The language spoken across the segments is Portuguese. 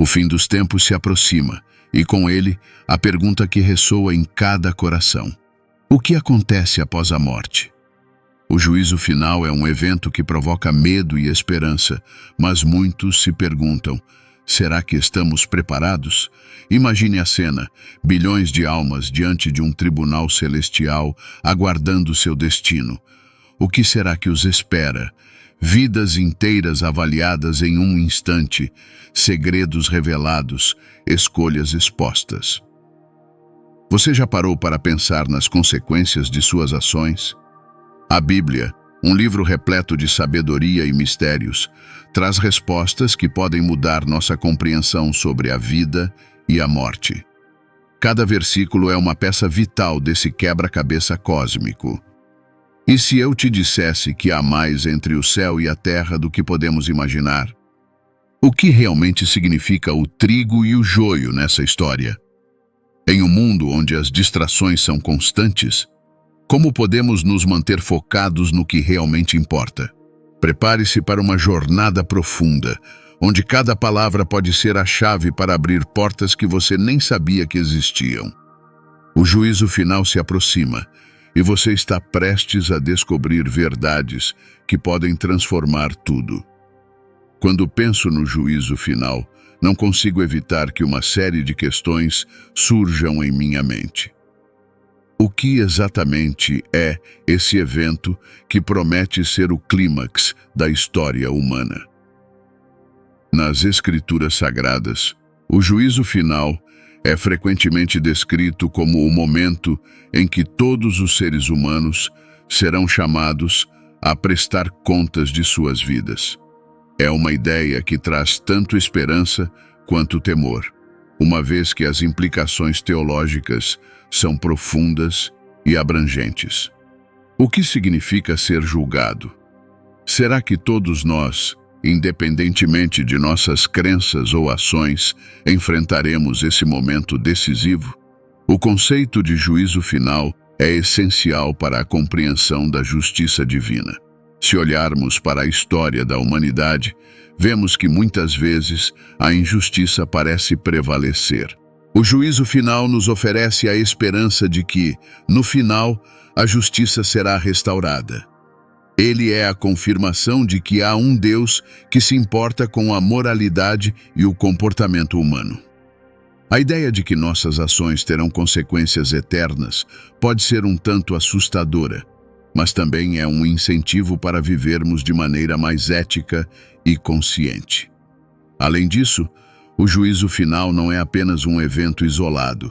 O fim dos tempos se aproxima, e com ele, a pergunta que ressoa em cada coração: o que acontece após a morte? O juízo final é um evento que provoca medo e esperança, mas muitos se perguntam: será que estamos preparados? Imagine a cena: bilhões de almas diante de um tribunal celestial, aguardando seu destino. O que será que os espera? Vidas inteiras avaliadas em um instante, segredos revelados, escolhas expostas. Você já parou para pensar nas consequências de suas ações? A Bíblia, um livro repleto de sabedoria e mistérios, traz respostas que podem mudar nossa compreensão sobre a vida e a morte. Cada versículo é uma peça vital desse quebra-cabeça cósmico. E se eu te dissesse que há mais entre o céu e a terra do que podemos imaginar? O que realmente significa o trigo e o joio nessa história? Em um mundo onde as distrações são constantes, como podemos nos manter focados no que realmente importa? Prepare-se para uma jornada profunda, onde cada palavra pode ser a chave para abrir portas que você nem sabia que existiam. O juízo final se aproxima, e você está prestes a descobrir verdades que podem transformar tudo. Quando penso no juízo final, não consigo evitar que uma série de questões surjam em minha mente. O que exatamente é esse evento que promete ser o clímax da história humana? Nas Escrituras Sagradas, o juízo final é frequentemente descrito como o momento em que todos os seres humanos serão chamados a prestar contas de suas vidas. É uma ideia que traz tanto esperança quanto temor, uma vez que as implicações teológicas são profundas e abrangentes. O que significa ser julgado? Será que todos nós, independentemente de nossas crenças ou ações, enfrentaremos esse momento decisivo? O conceito de juízo final é essencial para a compreensão da justiça divina. Se olharmos para a história da humanidade, vemos que muitas vezes a injustiça parece prevalecer. O juízo final nos oferece a esperança de que, no final, a justiça será restaurada. Ele é a confirmação de que há um Deus que se importa com a moralidade e o comportamento humano. A ideia de que nossas ações terão consequências eternas pode ser um tanto assustadora, mas também é um incentivo para vivermos de maneira mais ética e consciente. Além disso, o juízo final não é apenas um evento isolado.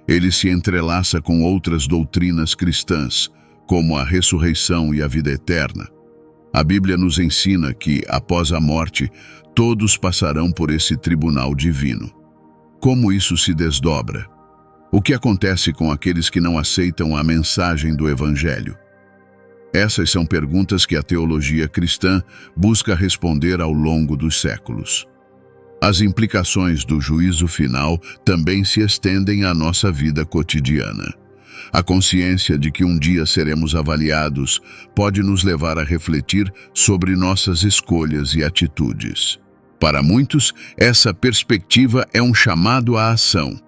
Ele se entrelaça com outras doutrinas cristãs, como a ressurreição e a vida eterna. A Bíblia nos ensina que, após a morte, todos passarão por esse tribunal divino. Como isso se desdobra? O que acontece com aqueles que não aceitam a mensagem do Evangelho? Essas são perguntas que a teologia cristã busca responder ao longo dos séculos. As implicações do juízo final também se estendem à nossa vida cotidiana. A consciência de que um dia seremos avaliados pode nos levar a refletir sobre nossas escolhas e atitudes. Para muitos, essa perspectiva é um chamado à ação,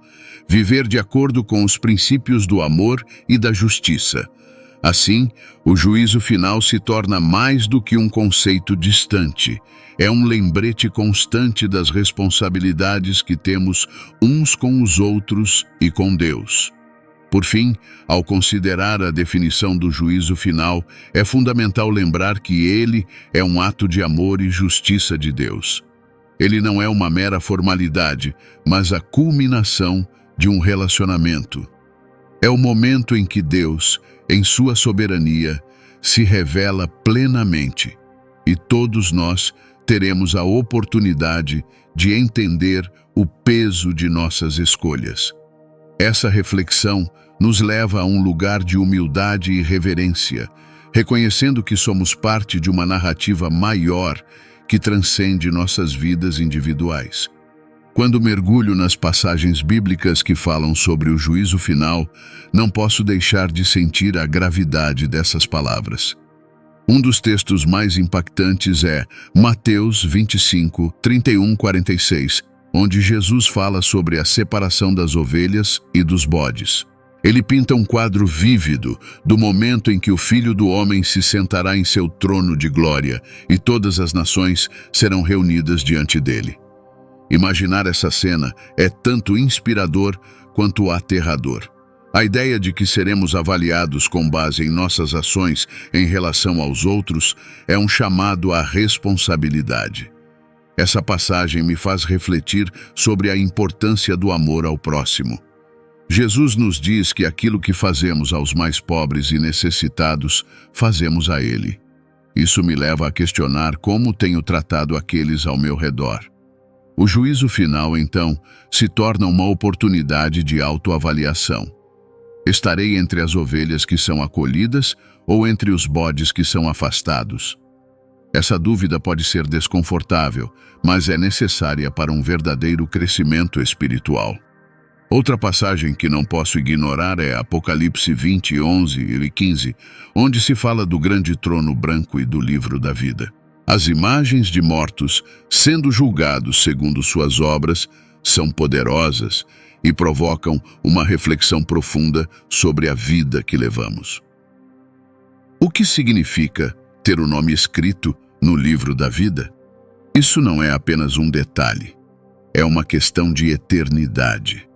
viver de acordo com os princípios do amor e da justiça. Assim, o juízo final se torna mais do que um conceito distante. É um lembrete constante das responsabilidades que temos uns com os outros e com Deus. Por fim, ao considerar a definição do juízo final, é fundamental lembrar que ele é um ato de amor e justiça de Deus. Ele não é uma mera formalidade, mas a culminação de um relacionamento. É o momento em que Deus, em sua soberania, se revela plenamente, e todos nós teremos a oportunidade de entender o peso de nossas escolhas. Essa reflexão nos leva a um lugar de humildade e reverência, reconhecendo que somos parte de uma narrativa maior que transcende nossas vidas individuais. Quando mergulho nas passagens bíblicas que falam sobre o juízo final, não posso deixar de sentir a gravidade dessas palavras. Um dos textos mais impactantes é Mateus 25, 31-46, onde Jesus fala sobre a separação das ovelhas e dos bodes. Ele pinta um quadro vívido do momento em que o Filho do Homem se sentará em seu trono de glória e todas as nações serão reunidas diante dele. Imaginar essa cena é tanto inspirador quanto aterrador. A ideia de que seremos avaliados com base em nossas ações em relação aos outros é um chamado à responsabilidade. Essa passagem me faz refletir sobre a importância do amor ao próximo. Jesus nos diz que aquilo que fazemos aos mais pobres e necessitados, fazemos a Ele. Isso me leva a questionar como tenho tratado aqueles ao meu redor. O juízo final, então, se torna uma oportunidade de autoavaliação. Estarei entre as ovelhas que são acolhidas ou entre os bodes que são afastados? Essa dúvida pode ser desconfortável, mas é necessária para um verdadeiro crescimento espiritual. Outra passagem que não posso ignorar é Apocalipse 20, 11 e 15, onde se fala do grande trono branco e do livro da vida. As imagens de mortos, sendo julgados segundo suas obras, são poderosas e provocam uma reflexão profunda sobre a vida que levamos. O que significa ter o nome escrito no livro da vida? Isso não é apenas um detalhe, é uma questão de eternidade.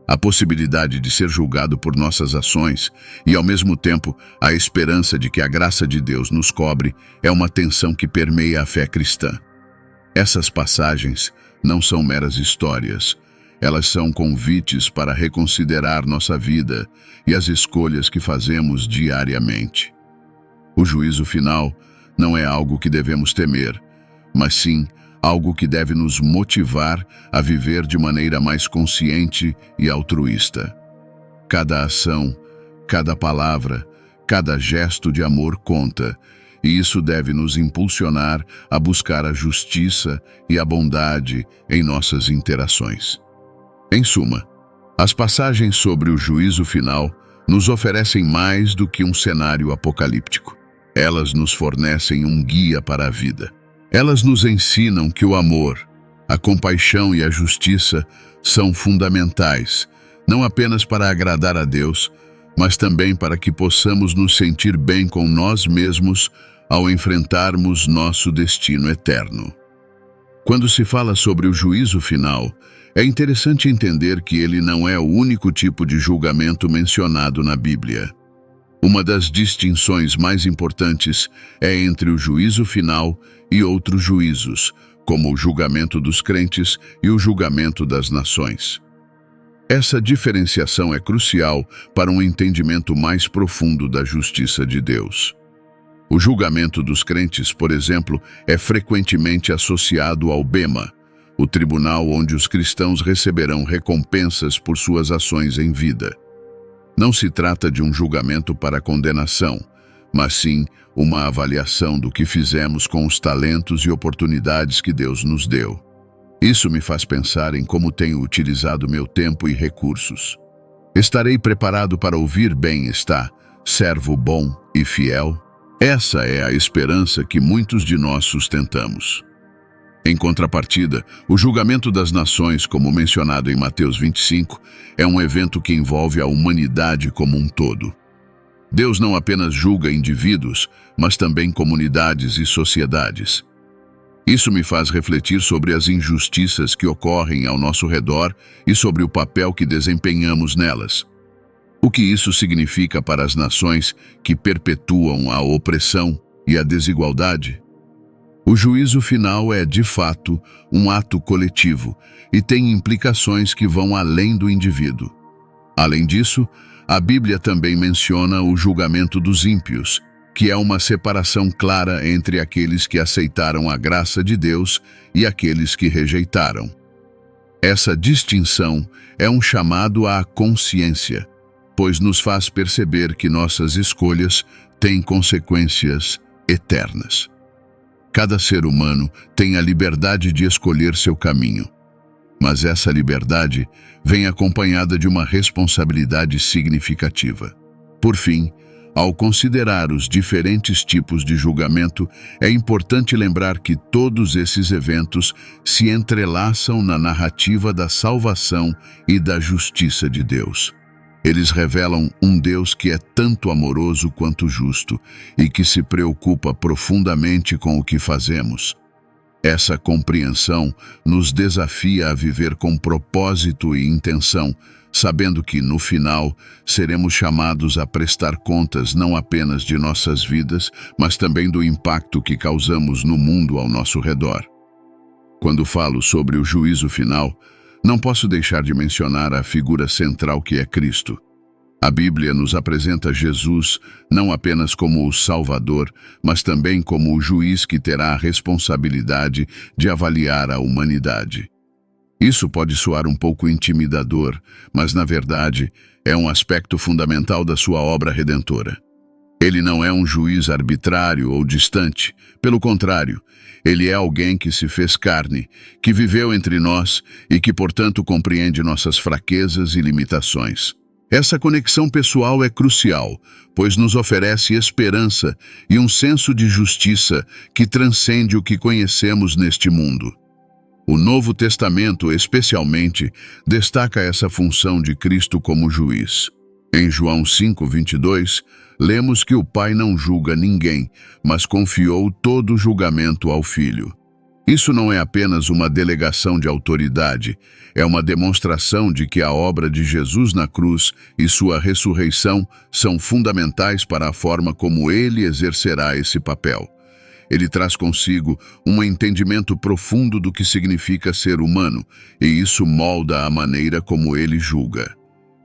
A possibilidade de ser julgado por nossas ações e, ao mesmo tempo, a esperança de que a graça de Deus nos cobre é uma tensão que permeia a fé cristã. Essas passagens não são meras histórias, elas são convites para reconsiderar nossa vida e as escolhas que fazemos diariamente. O juízo final não é algo que devemos temer, mas sim algo que deve nos motivar a viver de maneira mais consciente e altruísta. Cada ação, cada palavra, cada gesto de amor conta, e isso deve nos impulsionar a buscar a justiça e a bondade em nossas interações. Em suma, as passagens sobre o juízo final nos oferecem mais do que um cenário apocalíptico. Elas nos fornecem um guia para a vida. Elas nos ensinam que o amor, a compaixão e a justiça são fundamentais, não apenas para agradar a Deus, mas também para que possamos nos sentir bem com nós mesmos ao enfrentarmos nosso destino eterno. Quando se fala sobre o juízo final, é interessante entender que ele não é o único tipo de julgamento mencionado na Bíblia. Uma das distinções mais importantes é entre o juízo final e outros juízos, como o julgamento dos crentes e o julgamento das nações. Essa diferenciação é crucial para um entendimento mais profundo da justiça de Deus. O julgamento dos crentes, por exemplo, é frequentemente associado ao Bema, o tribunal onde os cristãos receberão recompensas por suas ações em vida. Não se trata de um julgamento para condenação, mas sim uma avaliação do que fizemos com os talentos e oportunidades que Deus nos deu. Isso me faz pensar em como tenho utilizado meu tempo e recursos. Estarei preparado para ouvir bem está, servo bom e fiel? Essa é a esperança que muitos de nós sustentamos. Em contrapartida, o julgamento das nações, como mencionado em Mateus 25, é um evento que envolve a humanidade como um todo. Deus não apenas julga indivíduos, mas também comunidades e sociedades. Isso me faz refletir sobre as injustiças que ocorrem ao nosso redor e sobre o papel que desempenhamos nelas. O que isso significa para as nações que perpetuam a opressão e a desigualdade? O juízo final é, de fato, um ato coletivo e tem implicações que vão além do indivíduo. Além disso, a Bíblia também menciona o julgamento dos ímpios, que é uma separação clara entre aqueles que aceitaram a graça de Deus e aqueles que rejeitaram. Essa distinção é um chamado à consciência, pois nos faz perceber que nossas escolhas têm consequências eternas. Cada ser humano tem a liberdade de escolher seu caminho, mas essa liberdade vem acompanhada de uma responsabilidade significativa. Por fim, Ao considerar os diferentes tipos de julgamento, é importante lembrar que todos esses eventos se entrelaçam na narrativa da salvação e da justiça de Deus. Eles revelam um Deus que é tanto amoroso quanto justo e que se preocupa profundamente com o que fazemos. Essa compreensão nos desafia a viver com propósito e intenção, sabendo que, no final, seremos chamados a prestar contas não apenas de nossas vidas, mas também do impacto que causamos no mundo ao nosso redor. Quando falo sobre o juízo final, não posso deixar de mencionar a figura central que é Cristo. A Bíblia nos apresenta Jesus não apenas como o Salvador, mas também como o juiz que terá a responsabilidade de avaliar a humanidade. Isso pode soar um pouco intimidador, mas na verdade é um aspecto fundamental da sua obra redentora. Ele não é um juiz arbitrário ou distante. Pelo contrário, ele é alguém que se fez carne, que viveu entre nós e que, portanto, compreende nossas fraquezas e limitações. Essa conexão pessoal é crucial, pois nos oferece esperança e um senso de justiça que transcende o que conhecemos neste mundo. O Novo Testamento, especialmente, destaca essa função de Cristo como juiz. Em João 5:22, lemos que o Pai não julga ninguém, mas confiou todo o julgamento ao Filho. Isso não é apenas uma delegação de autoridade, é uma demonstração de que a obra de Jesus na cruz e sua ressurreição são fundamentais para a forma como ele exercerá esse papel. Ele traz consigo um entendimento profundo do que significa ser humano, e isso molda a maneira como ele julga.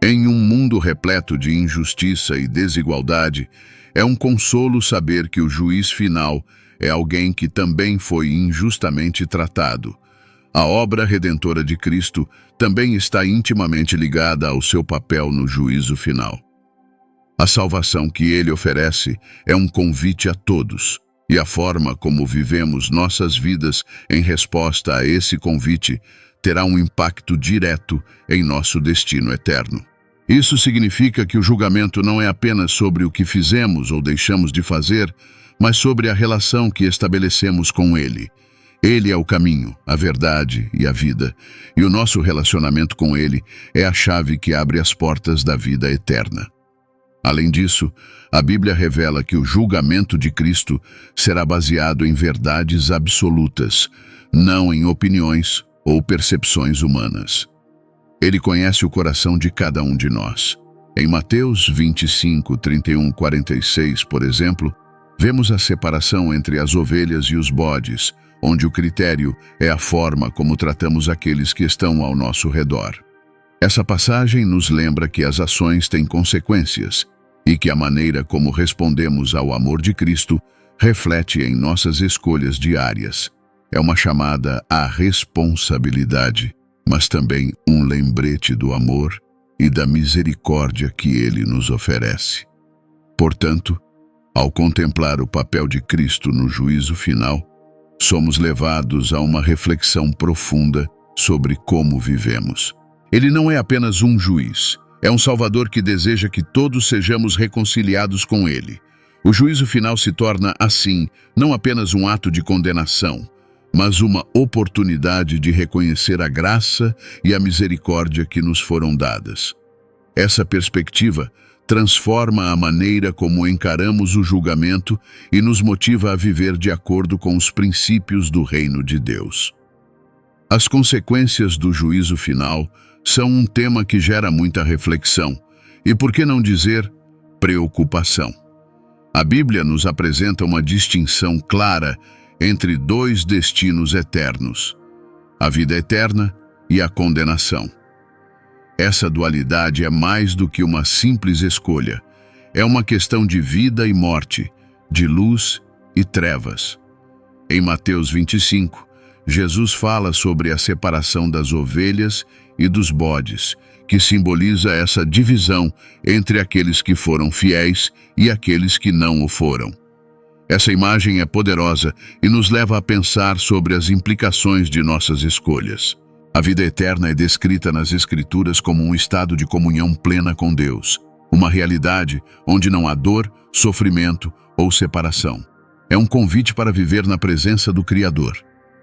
Em um mundo repleto de injustiça e desigualdade, é um consolo saber que o juiz final é alguém que também foi injustamente tratado. A obra redentora de Cristo também está intimamente ligada ao seu papel no juízo final. A salvação que ele oferece é um convite a todos, e a forma como vivemos nossas vidas em resposta a esse convite terá um impacto direto em nosso destino eterno. Isso significa que o julgamento não é apenas sobre o que fizemos ou deixamos de fazer, mas sobre a relação que estabelecemos com Ele. Ele é o caminho, a verdade e a vida, e o nosso relacionamento com Ele é a chave que abre as portas da vida eterna. Além disso, a Bíblia revela que o julgamento de Cristo será baseado em verdades absolutas, não em opiniões ou percepções humanas. Ele conhece o coração de cada um de nós. Em Mateus 25, 31, 46, por exemplo, vemos a separação entre as ovelhas e os bodes, onde o critério é a forma como tratamos aqueles que estão ao nosso redor. Essa passagem nos lembra que as ações têm consequências e que a maneira como respondemos ao amor de Cristo reflete em nossas escolhas diárias. É uma chamada à responsabilidade, mas também um lembrete do amor e da misericórdia que Ele nos oferece. Portanto, ao contemplar o papel de Cristo no juízo final, somos levados a uma reflexão profunda sobre como vivemos. Ele não é apenas um juiz, é um Salvador que deseja que todos sejamos reconciliados com Ele. O juízo final se torna, assim, não apenas um ato de condenação, mas uma oportunidade de reconhecer a graça e a misericórdia que nos foram dadas. Essa perspectiva transforma a maneira como encaramos o julgamento e nos motiva a viver de acordo com os princípios do reino de Deus. As consequências do juízo final são um tema que gera muita reflexão e, por que não dizer, preocupação. A Bíblia nos apresenta uma distinção clara entre dois destinos eternos, a vida eterna e a condenação. Essa dualidade é mais do que uma simples escolha. É uma questão de vida e morte, de luz e trevas. Em Mateus 25, Jesus fala sobre a separação das ovelhas e dos bodes, que simboliza essa divisão entre aqueles que foram fiéis e aqueles que não o foram. Essa imagem é poderosa e nos leva a pensar sobre as implicações de nossas escolhas. A vida eterna é descrita nas Escrituras como um estado de comunhão plena com Deus, uma realidade onde não há dor, sofrimento ou separação. É um convite para viver na presença do Criador,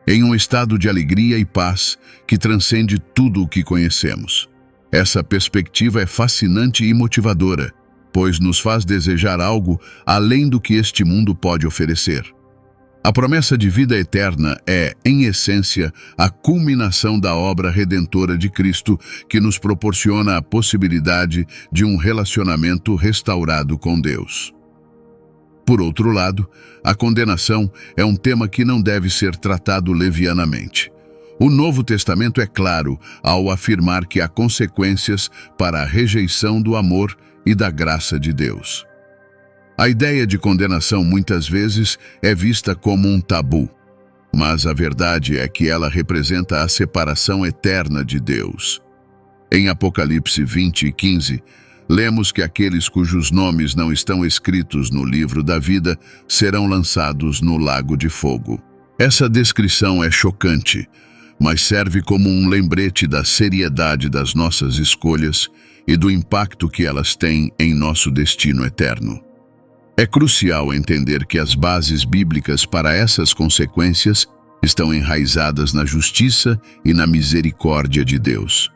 em um estado de alegria e paz que transcende tudo o que conhecemos. Essa perspectiva é fascinante e motivadora, pois nos faz desejar algo além do que este mundo pode oferecer. A promessa de vida eterna é, em essência, a culminação da obra redentora de Cristo, que nos proporciona a possibilidade de um relacionamento restaurado com Deus. Por outro lado, a condenação é um tema que não deve ser tratado levianamente. O Novo Testamento é claro ao afirmar que há consequências para a rejeição do amor e da graça de Deus. A ideia de condenação muitas vezes é vista como um tabu, mas a verdade é que ela representa a separação eterna de Deus. Em Apocalipse 20:15, lemos que aqueles cujos nomes não estão escritos no livro da vida serão lançados no lago de fogo. Essa descrição é chocante, mas serve como um lembrete da seriedade das nossas escolhas e do impacto que elas têm em nosso destino eterno. É crucial entender que as bases bíblicas para essas consequências estão enraizadas na justiça e na misericórdia de Deus.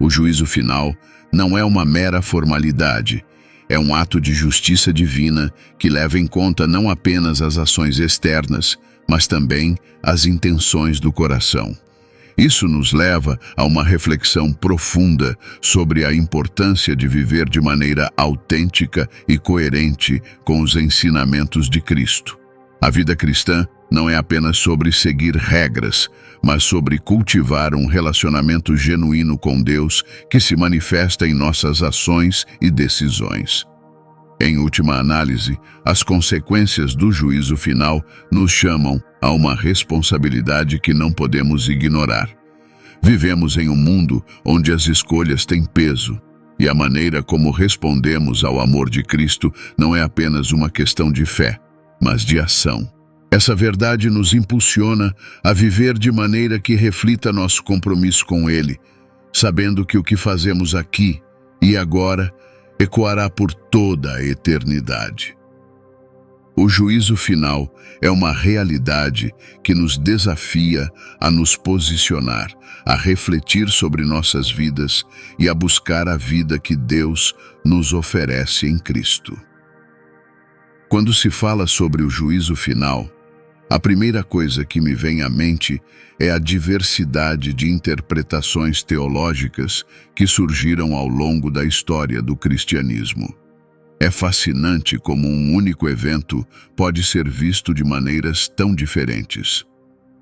O juízo final não é uma mera formalidade, é um ato de justiça divina que leva em conta não apenas as ações externas, mas também as intenções do coração. Isso nos leva a uma reflexão profunda sobre a importância de viver de maneira autêntica e coerente com os ensinamentos de Cristo. A vida cristã não é apenas sobre seguir regras, mas sobre cultivar um relacionamento genuíno com Deus que se manifesta em nossas ações e decisões. Em última análise, as consequências do juízo final nos chamam a uma responsabilidade que não podemos ignorar. Vivemos em um mundo onde as escolhas têm peso, e a maneira como respondemos ao amor de Cristo não é apenas uma questão de fé, mas de ação. Essa verdade nos impulsiona a viver de maneira que reflita nosso compromisso com Ele, sabendo que o que fazemos aqui e agora ecoará por toda a eternidade. O juízo final é uma realidade que nos desafia a nos posicionar, a refletir sobre nossas vidas e a buscar a vida que Deus nos oferece em Cristo. Quando se fala sobre o juízo final, a primeira coisa que me vem à mente é a diversidade de interpretações teológicas que surgiram ao longo da história do cristianismo. É fascinante como um único evento pode ser visto de maneiras tão diferentes.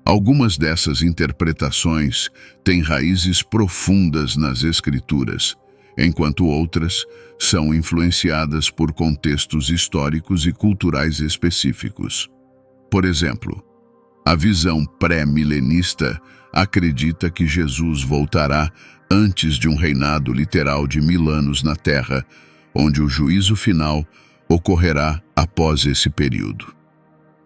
Algumas dessas interpretações têm raízes profundas nas Escrituras, enquanto outras são influenciadas por contextos históricos e culturais específicos. Por exemplo, a visão pré-milenista acredita que Jesus voltará antes de um reinado literal de 1000 anos na Terra, onde o juízo final ocorrerá após esse período.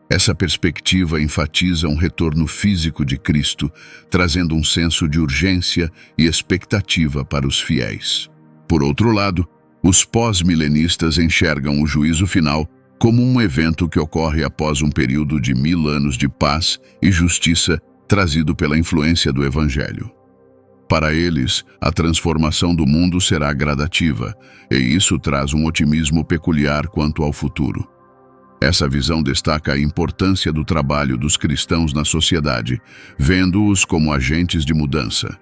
Essa perspectiva enfatiza um retorno físico de Cristo, trazendo um senso de urgência e expectativa para os fiéis. Por outro lado, os pós-milenistas enxergam o juízo final como um evento que ocorre após um período de 1000 anos de paz e justiça trazido pela influência do Evangelho. Para eles, a transformação do mundo será gradativa, e isso traz um otimismo peculiar quanto ao futuro. Essa visão destaca a importância do trabalho dos cristãos na sociedade, vendo-os como agentes de mudança.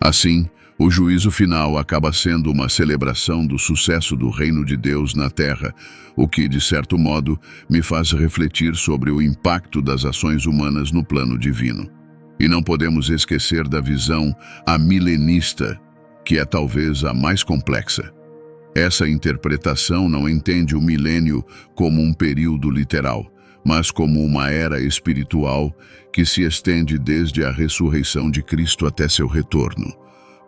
Assim, o juízo final acaba sendo uma celebração do sucesso do reino de Deus na Terra, o que, de certo modo, me faz refletir sobre o impacto das ações humanas no plano divino. E não podemos esquecer da visão amilenista, que é talvez a mais complexa. Essa interpretação não entende o milênio como um período literal, mas como uma era espiritual que se estende desde a ressurreição de Cristo até seu retorno.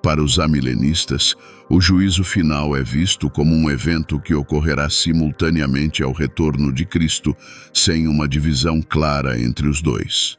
Para os amilenistas, o juízo final é visto como um evento que ocorrerá simultaneamente ao retorno de Cristo, sem uma divisão clara entre os dois.